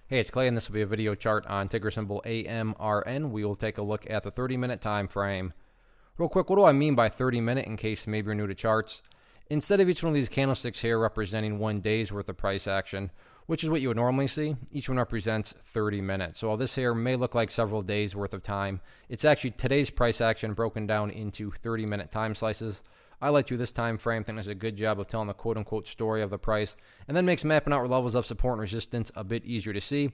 Hey, it's Clay, and this will be a video chart on ticker symbol AMRN. We will take a look at the 30-minute time frame. Real quick, what do I mean by 30-minute in case maybe you're new to charts? Instead of each one of these candlesticks here representing 1 day's worth of price action, which is what you would normally see, each one represents 30 minutes. So while this here may look like several days worth of time, it's actually today's price action broken down into 30-minute time slices. I like to do this time frame. I think does a good job of telling the quote-unquote story of the price, and then makes mapping out levels of support and resistance a bit easier to see.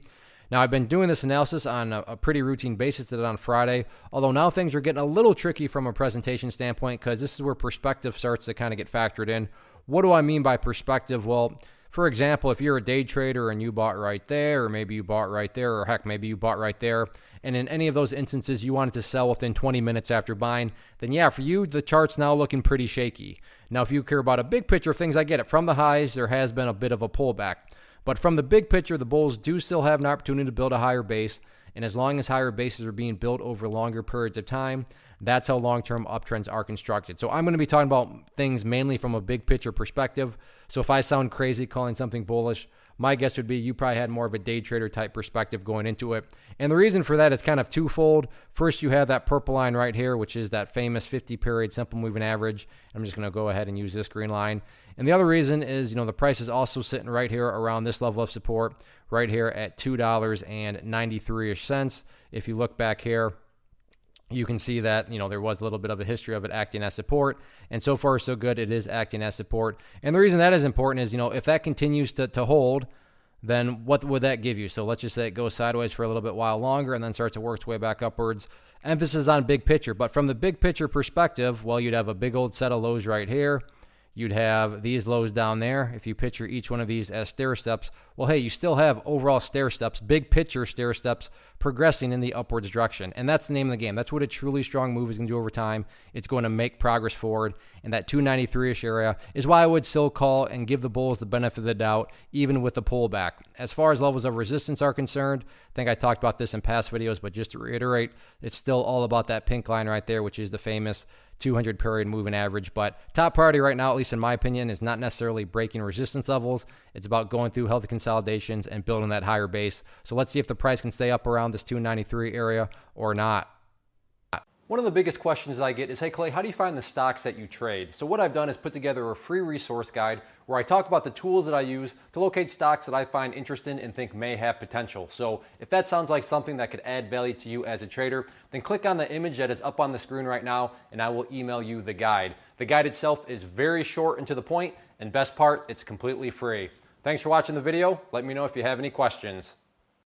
Now, I've been doing this analysis on a pretty routine basis. Did it on Friday, although now things are getting a little tricky from a presentation standpoint because this is where perspective starts to kind of get factored in. What do I mean by perspective? Well, for example, if you're a day trader and you bought right there, or maybe you bought right there, or heck, maybe you bought right there, and in any of those instances you wanted to sell within 20 minutes after buying, then yeah, for you, the chart's now looking pretty shaky. Now, if you care about a big picture of things, I get it. From the highs, there has been a bit of a pullback. But from the big picture, the bulls do still have an opportunity to build a higher base, and as long as higher bases are being built over longer periods of time, that's how long-term uptrends are constructed. So I'm going to be talking about things mainly from a big picture perspective. So if I sound crazy calling something bullish, my guess would be you probably had more of a day trader type perspective going into it. And the reason for that is kind of twofold. First, you have that purple line right here, which is that famous 50-period simple moving average. I'm just going to go ahead and use this green line. And the other reason is, the price is also sitting right here around this level of support, right here at $2.93-ish. If you look back here, you can see that, there was a little bit of a history of it acting as support, and so far so good. It is acting as support. And the reason that is important is, if that continues to hold, then what would that give you? So let's just say it goes sideways for a little bit while longer and then starts to work its way back upwards. Emphasis on big picture. But from the big picture perspective, well, you'd have a big old set of lows right here. You'd have these lows down there. If you picture each one of these as stair steps, well, hey, you still have overall stair steps, big picture stair steps progressing in the upwards direction. And that's the name of the game. That's what a truly strong move is going to do over time. It's going to make progress forward. And that 293-ish area is why I would still call and give the bulls the benefit of the doubt, even with the pullback. As far as levels of resistance are concerned, I think I talked about this in past videos, but just to reiterate, it's still all about that pink line right there, which is the famous 200-period moving average. But top priority right now, at least in my opinion, is not necessarily breaking resistance levels. It's about going through healthy consolidations and building that higher base. So let's see if the price can stay up around this 293 area or not. One of the biggest questions I get is, hey Clay, how do you find the stocks that you trade? So what I've done is put together a free resource guide where I talk about the tools that I use to locate stocks that I find interesting and think may have potential. So if that sounds like something that could add value to you as a trader, then click on the image that is up on the screen right now and I will email you the guide. The guide itself is very short and to the point, and best part, it's completely free. Thanks for watching the video. Let me know if you have any questions.